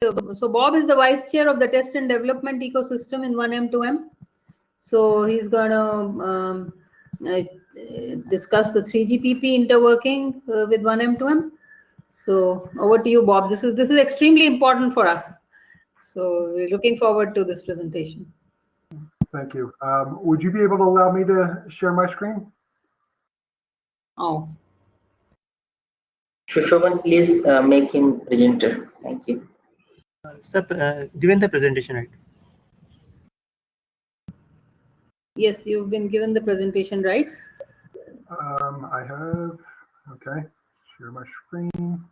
So Bob is the vice chair of the test and development ecosystem in oneM2M. So he's going to discuss the 3GPP interworking with oneM2M. So over to you, Bob. This is extremely important for us. So we're looking forward to this presentation. Thank you. Would you be able to allow me to share my screen? Oh. Shushovan, please make him presenter. Thank you. Sir, given the presentation, right? Yes, you've been given the presentation rights. I have, okay, share my screen.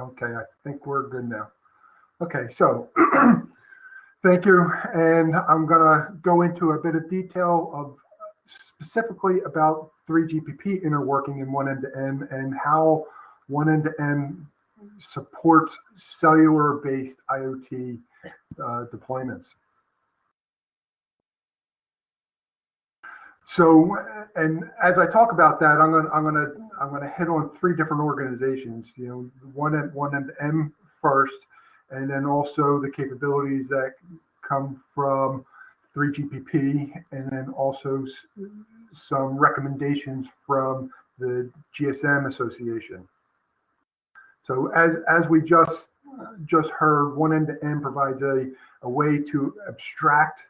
Okay, I think we're good now. Okay, so thank you. And I'm gonna go into a bit of detail of specifically about 3GPP interworking in oneM2M and how oneM2M supports cellular-based IoT deployments. So, and as I talk about that, I'm gonna hit on three different organizations. You know, oneM2M first, and then also the capabilities that come from 3GPP, and then also some recommendations from the GSM Association. So as we just heard, oneM2M provides a way to abstract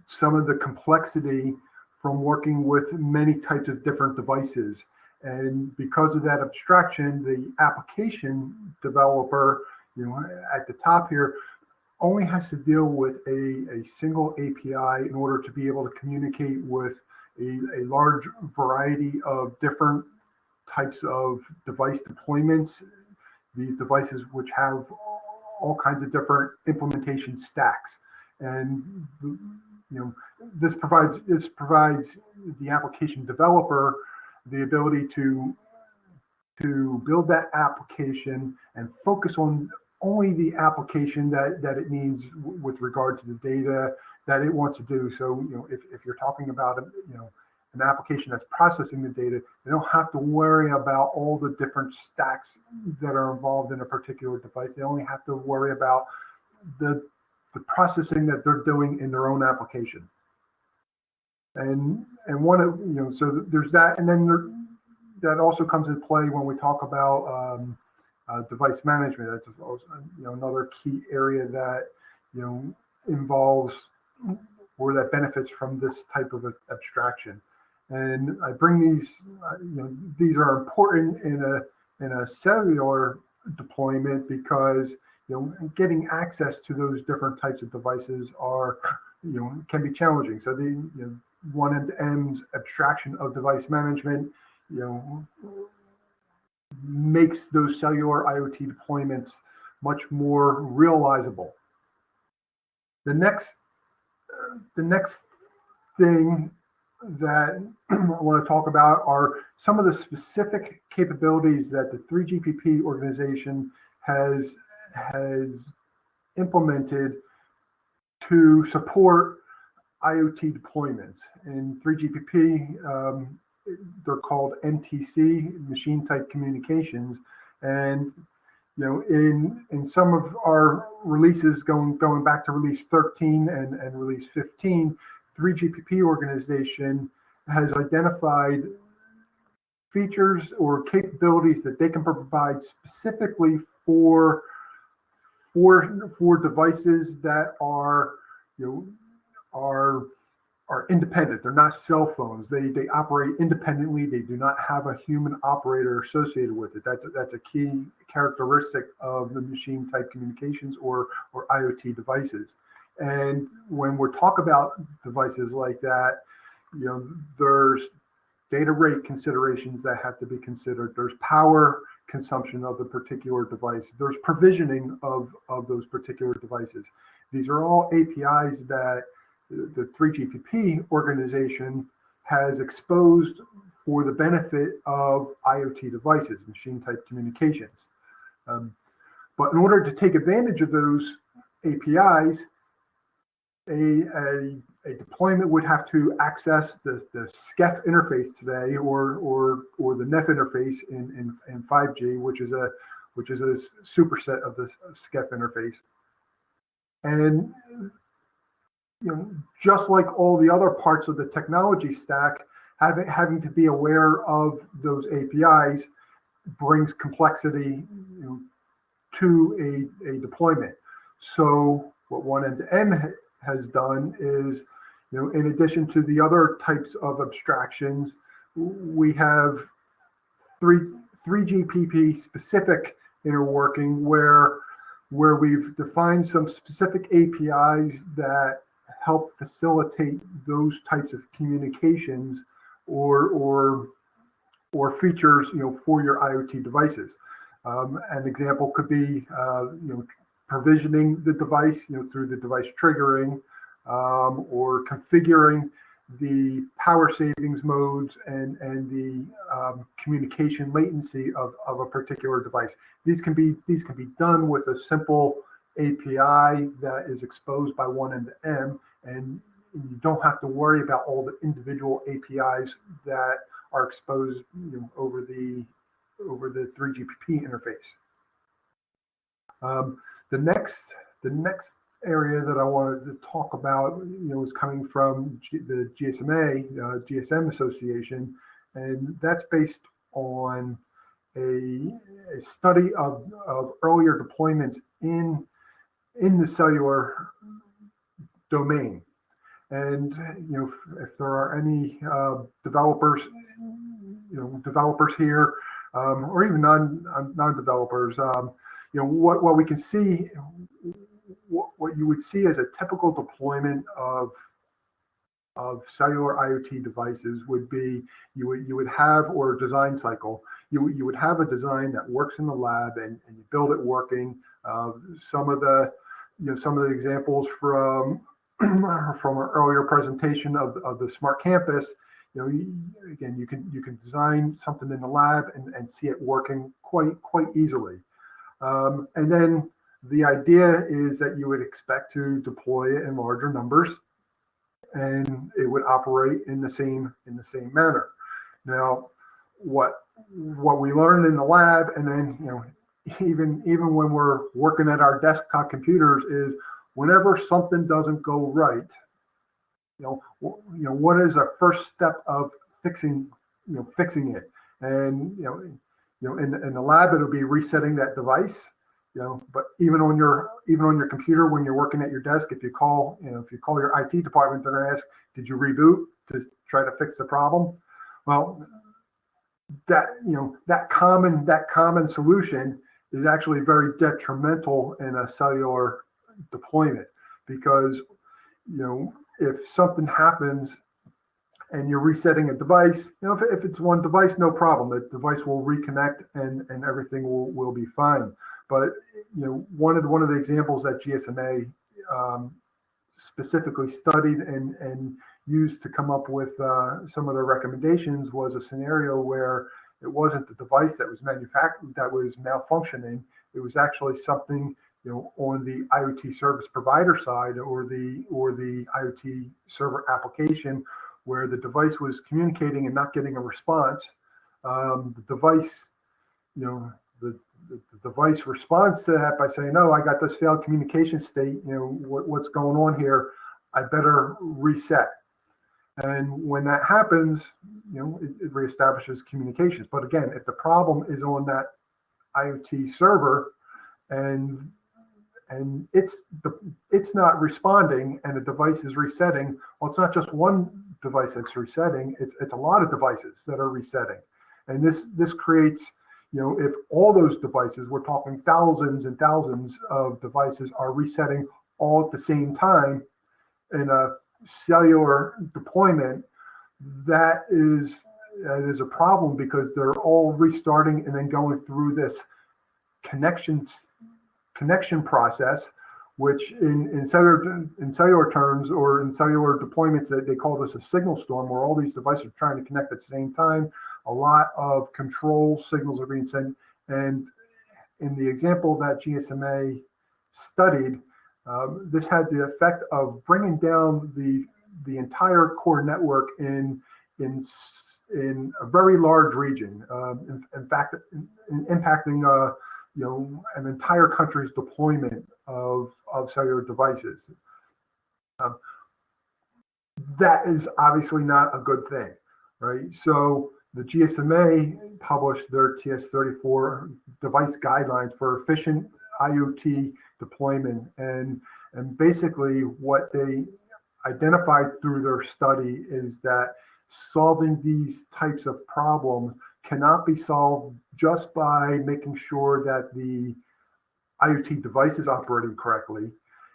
some of the complexity from working with many types of different devices. And because of that abstraction, the application developer, you know, at the top here, only has to deal with a single API in order to be able to communicate with a large variety of different types of device deployments. These devices which have all kinds of different implementation stacks. And you know, this provides the application developer the ability to build that application and focus on only the application that it needs with regard to the data that it wants to do. So, you know, if you're talking about an application that's processing the data, they don't have to worry about all the different stacks that are involved in a particular device. They only have to worry about the processing that they're doing in their own application. And one of, you know, so there's that, and then that also comes into play when we talk about device management. That's also, you know, another key area that, you know, involves or that benefits from this type of abstraction. And I bring these, you know, these are important in a cellular deployment because, you know, getting access to those different types of devices are, you know, can be challenging. So the, you know, oneM2M's abstraction of device management, you know, makes those cellular IoT deployments much more realizable. The next thing that I want to talk about are some of the specific capabilities that the 3GPP organization has implemented to support IoT deployments. In 3GPP, they're called MTC, machine type communications. And you know, in some of our releases going back to release 13 and release 15, 3GPP organization has identified features or capabilities that they can provide specifically for devices that are, you know, are independent. They're not cell phones. They operate independently. They do not have a human operator associated with it. That's a key characteristic of the machine type communications or IoT devices. And when we talk about devices like that, you know, there's data rate considerations that have to be considered. There's power consumption of the particular device. There's provisioning of those particular devices. These are all APIs that the 3GPP organization has exposed for the benefit of IoT devices, machine type communications. But in order to take advantage of those APIs, a a deployment would have to access the SCEF interface today, or the NEF interface in 5G, which is a superset of the SCEF interface. And just like all the other parts of the technology stack, having to be aware of those APIs brings complexity to a deployment. So what oneM2M has done is, in addition to the other types of abstractions, we have 3GPP specific interworking where we've defined some specific APIs that help facilitate those types of communications or features, for your IoT devices. An example could be, provisioning the device, through the device triggering, or configuring the power savings modes and the communication latency of a particular device. These can be done with a simple API that is exposed by oneM2M, and you don't have to worry about all the individual APIs that are exposed, over the 3GPP interface. The next area that I wanted to talk about, is coming from the GSM Association, and that's based on a study of earlier deployments in the cellular domain. And if there are any developers here, or even non-developers, what we can see, what you would see as a typical deployment of cellular IoT devices would be, you would have, or design cycle, you would have a design that works in the lab, and you build it working. Some of the examples from an earlier presentation of the smart campus, again, you can design something in the lab and see it working quite easily. And then the idea is that you would expect to deploy it in larger numbers, and it would operate in the same manner. Now, what we learned in the lab, and then even when we're working at our desktop computers, is whenever something doesn't go right, what is our first step of fixing it? And in the lab, it'll be resetting that device. But even on your computer, when you're working at your desk, if you call your IT department, they're going to ask, did you reboot to try to fix the problem? Well, that common solution is actually very detrimental in a cellular deployment, because if something happens and you're resetting a device, if it's one device, no problem. The device will reconnect and everything will be fine. But one of the examples that GSMA specifically studied and used to come up with some of their recommendations was a scenario where it wasn't the device that was manufactured that was malfunctioning. It was actually something on the IoT service provider side, or the IoT server application, where the device was communicating and not getting a response. The device, the device responds to that by saying, "No, I got this failed communication state. What's going on here? I better reset." And when that happens, it reestablishes communications. But again, if the problem is on that IoT server, and it's not responding, and the device is resetting, well, it's not just one device that's resetting, it's a lot of devices that are resetting. And this creates, if all those devices, we're talking thousands and thousands of devices, are resetting all at the same time in a cellular deployment, that is a problem, because they're all restarting and then going through this connection process, which in cellular terms, or in cellular deployments, they call this a signal storm, where all these devices are trying to connect at the same time. A lot of control signals are being sent. And in the example that GSMA studied, this had the effect of bringing down the the entire core network in a very large region. In fact, impacting an entire country's deployment of cellular devices. That is obviously not a good thing, right? So the GSMA published their TS34 device guidelines for efficient IoT deployment, and basically what they identified through their study is that solving these types of problems cannot be solved just by making sure that the IoT device is operating correctly.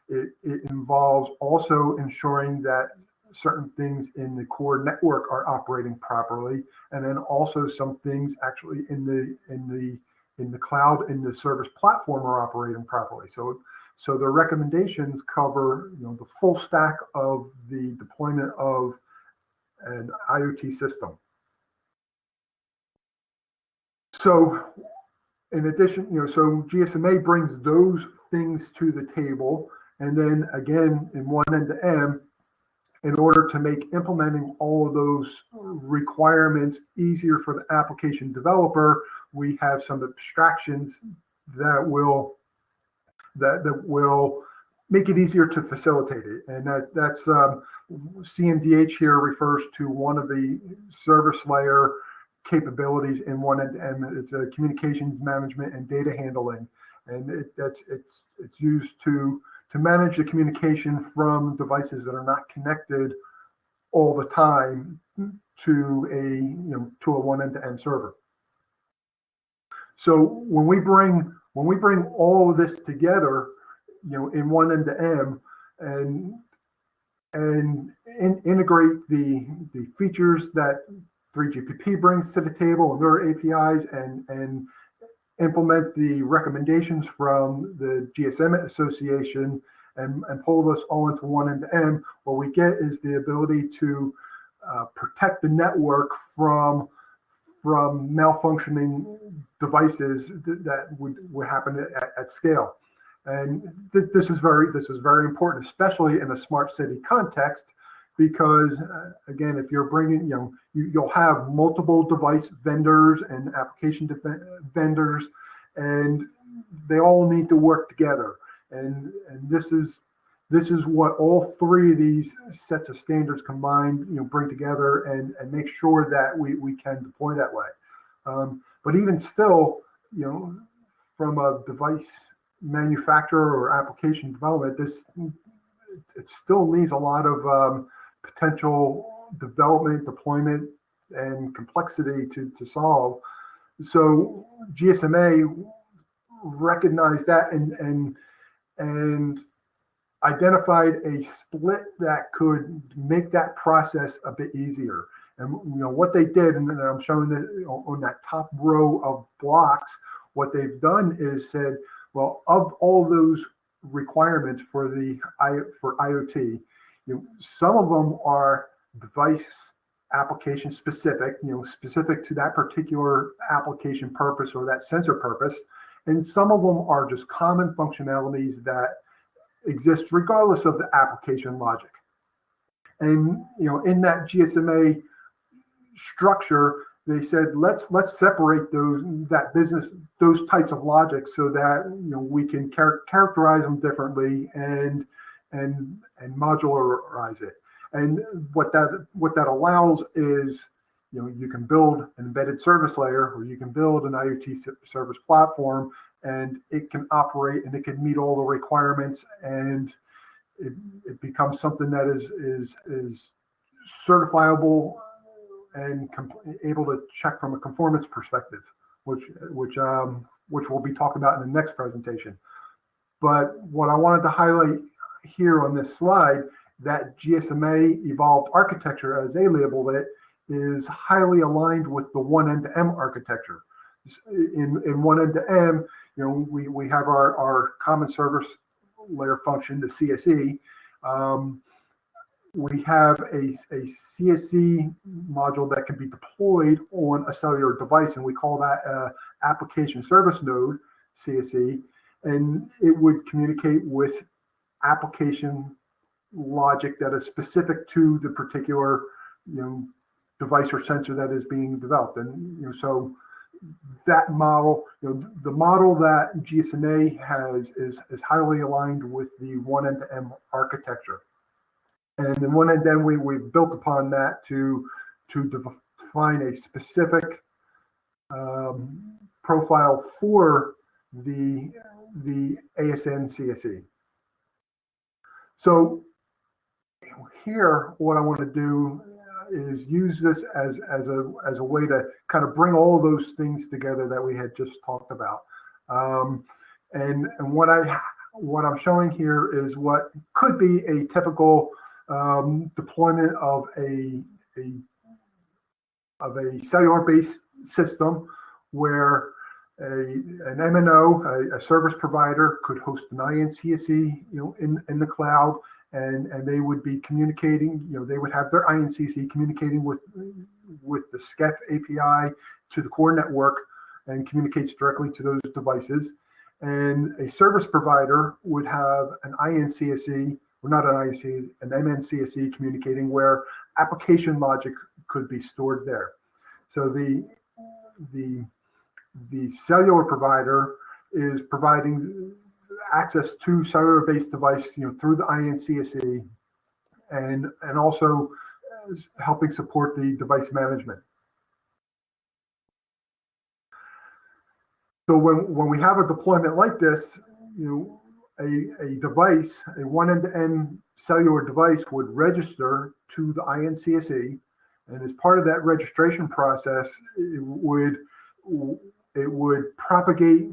It involves also ensuring that certain things in the core network are operating properly, and then also some things actually in the cloud, in the service platform, are operating properly. So the recommendations cover the full stack of the deployment of an IoT system. So in addition, so GSMA brings those things to the table, and then again in oneM2M, in order to make implementing all of those requirements easier for the application developer, we have some abstractions that will make it easier to facilitate it. And that's CMDH here refers to one of the service layer capabilities in oneM2M. It's a communications management and data handling, and it's used to manage the communication from devices that are not connected all the time to a oneM2M server. So when we bring all of this together, in oneM2M and integrate the features that 3GPP brings to the table and their APIs, and implement the recommendations from the GSM Association, and pull this all into oneM2M, what we get is the ability to protect the network from malfunctioning devices that would happen at scale. And this is very important, especially in a smart city context, because again, if you're bringing, you'll have multiple device vendors and application vendors, and they all need to work together. And this is what all three of these sets of standards combined, bring together and make sure that we can deploy that way. But even still, from a device manufacturer or application development, it still leaves a lot of potential development, deployment, and complexity to solve. So GSMA recognized that and identified a split that could make that process a bit easier. And what they did, and I'm showing that on that top row of blocks, what they've done is said, well, of all those requirements for IoT, some of them are device application specific, specific to that particular application purpose or that sensor purpose, and some of them are just common functionalities that exist regardless of the application logic. And in that GSMA structure, they said let's separate those types of logic so that we can characterize them differently and modularize it. And what that allows is you can build an embedded service layer, or you can build an IoT service platform, and it can operate and it can meet all the requirements, and it becomes something that is certifiable and able to check from a conformance perspective, which we'll be talking about in the next presentation. But what I wanted to highlight here on this slide, that GSMA evolved architecture, as they labeled it, is highly aligned with the oneM2M architecture. In oneM2M, we have our common service layer function, the CSE. We have a CSE module that can be deployed on a cellular device, and we call that application service node, CSE, and it would communicate with application logic that is specific to the particular, device or sensor that is being developed. And, so that model, the model that GSNA has is highly aligned with the oneM2M architecture. And then oneM2M, we've built upon that to define a specific profile for the ASN CSE. So here, what I want to do is use this as a way to kind of bring all those things together that we had just talked about. And what I'm showing here is what could be a typical deployment of a cellular-based system where an MNO, a service provider, could host an INCSE, in the cloud, and they would be communicating. They would have their INCSE communicating with the SCEF API to the core network and communicates directly to those devices. And a service provider would have an INCSE, or not an INCSE, an MNCSE communicating, where application logic could be stored there. So the cellular provider is providing access to cellular-based device, through the INCSE, and also helping support the device management. So when we have a deployment like this, a device, a oneM2M cellular device would register to the INCSE, and as part of that registration process, it would propagate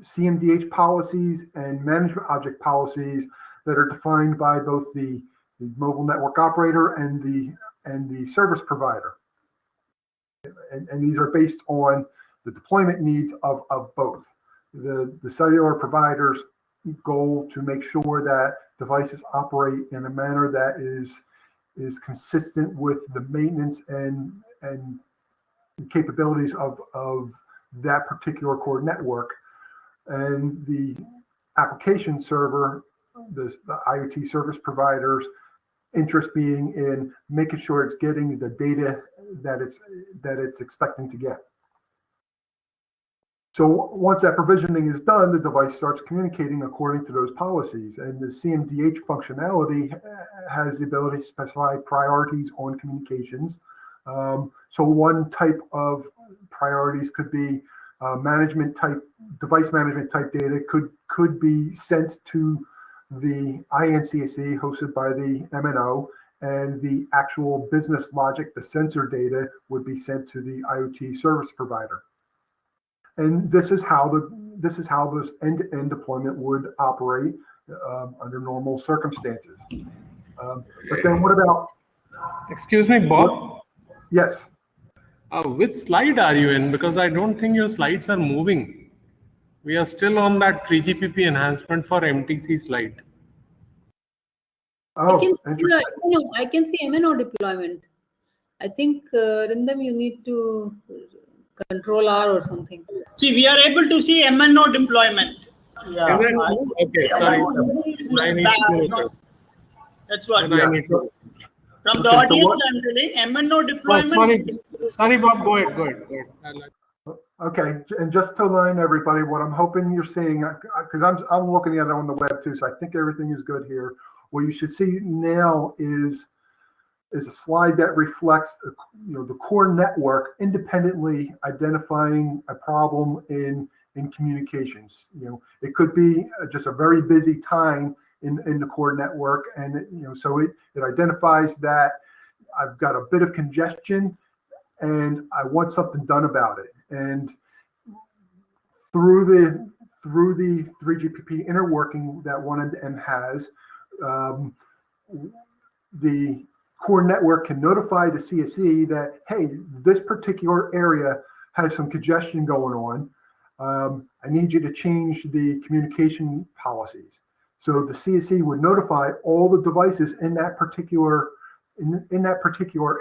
CMDH policies and management object policies that are defined by both the mobile network operator and the service provider. And these are based on the deployment needs of both. The cellular provider's goal to make sure that devices operate in a manner that is consistent with the maintenance and capabilities of that particular core network. And the application server, the IoT service provider's interest being in making sure it's getting the data that it's expecting to get. So once that provisioning is done, the device starts communicating according to those policies, and the CMDH functionality has the ability to specify priorities on communications. So one type of priorities could be device management type data could be sent to the INCSE hosted by the MNO, and the actual business logic, the sensor data, would be sent to the IoT service provider. And this is how this end-to-end deployment would operate under normal circumstances. But then what about? Excuse me, Bob? Yes. Which slide are you in? Because I don't think your slides are moving. We are still on that 3GPP enhancement for MTC slide. Oh, I can see MNO deployment. I think, Rindam, you need to Control R or something. See, we are able to see MNO deployment. Yeah. Okay, sorry. I need to. That's what. From the Okay, audience, so I'm telling MNO deployment. Sorry, Bob. Go ahead. Okay, and just to remind everybody, what I'm hoping you're seeing, because I'm looking at it on the web too, so I think everything is good here. What you should see now is a slide that reflects, the core network independently identifying a problem in communications. It could be just a very busy time in the core network, and so it identifies that I've got a bit of congestion and I want something done about it. And through the 3GPP interworking that oneM2M has, the core network can notify the CSE that, hey, this particular area has some congestion going on. I need you to change the communication policies. So the CSE would notify all the devices in that particular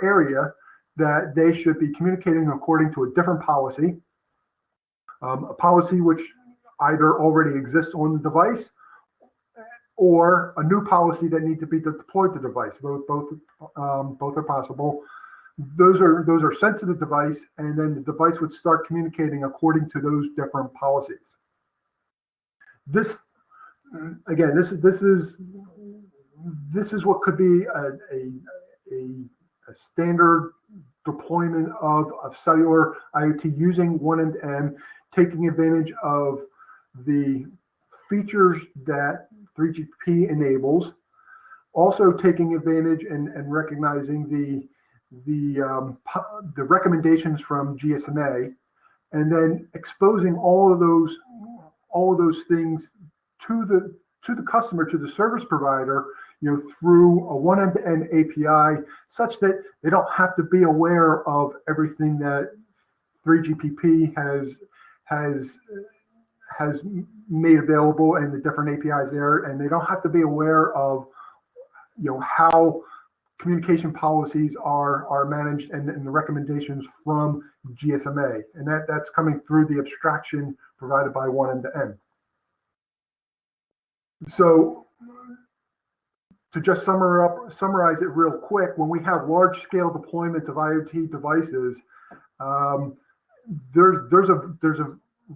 area that they should be communicating according to a different policy, a policy which either already exists on the device or a new policy that needs to be deployed to the device. Both are possible. Those are sent to the device, and then the device would start communicating according to those different policies. This again, this is what could be a standard deployment of cellular IoT using oneM2M, taking advantage of the features that 3GPP enables, also taking advantage and recognizing the recommendations from GSMA, and then exposing all of those things to the customer, to the service provider, through a oneM2M API, such that they don't have to be aware of everything that 3GPP has made available and the different APIs there, and they don't have to be aware of how communication policies are managed and the recommendations from GSMA, and that's coming through the abstraction provided by oneM2M. So to just summarize it real quick, when we have large-scale deployments of IoT devices, there's a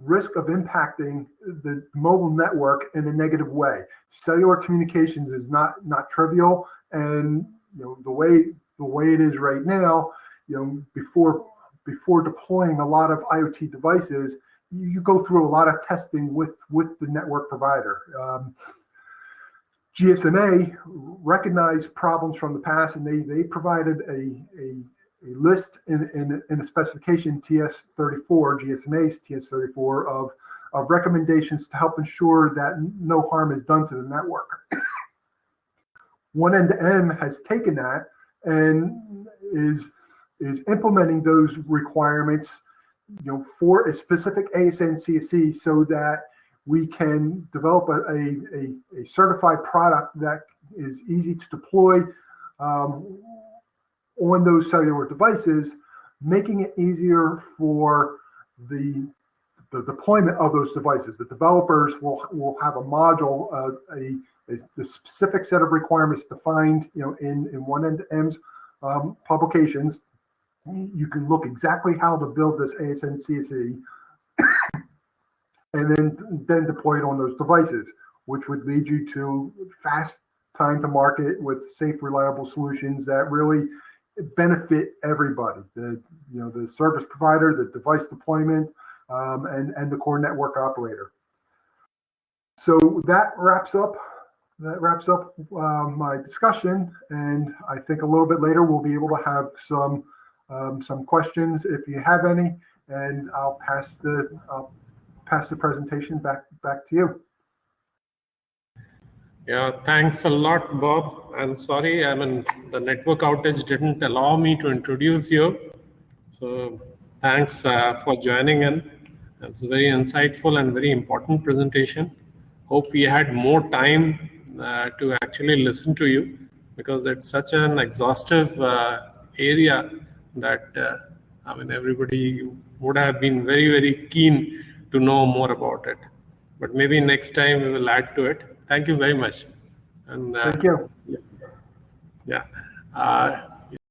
risk of impacting the mobile network in a negative way. Cellular communications is not trivial, and the way it is right now, before deploying a lot of IoT devices, you go through a lot of testing with the network provider. GSMA recognized problems from the past, and they provided a list in a specification, TS34, GSMA's TS34, of recommendations to help ensure that no harm is done to the network. oneM2M has taken that and is implementing those requirements, for a specific ASN CSE, so that we can develop a certified product that is easy to deploy on those cellular devices, making it easier for the deployment of those devices. The developers will have a module, the specific set of requirements defined, in oneM2M's publications. You can look exactly how to build this ASN CSE, and then deploy it on those devices, which would lead you to fast time to market with safe, reliable solutions that really benefit everybody: the service provider, the device deployment, and the core network operator. So that wraps up my discussion, and I think a little bit later we'll be able to have some questions if you have any, and I'll pass the presentation back to you. Yeah, thanks a lot, Bob. I'm sorry, the network outage didn't allow me to introduce you. So thanks for joining in. It's a very insightful and very important presentation. Hope we had more time to actually listen to you, because it's such an exhaustive area that everybody would have been very, very keen to know more about it. But maybe next time we will add to it. Thank you very much. And thank you. Yeah.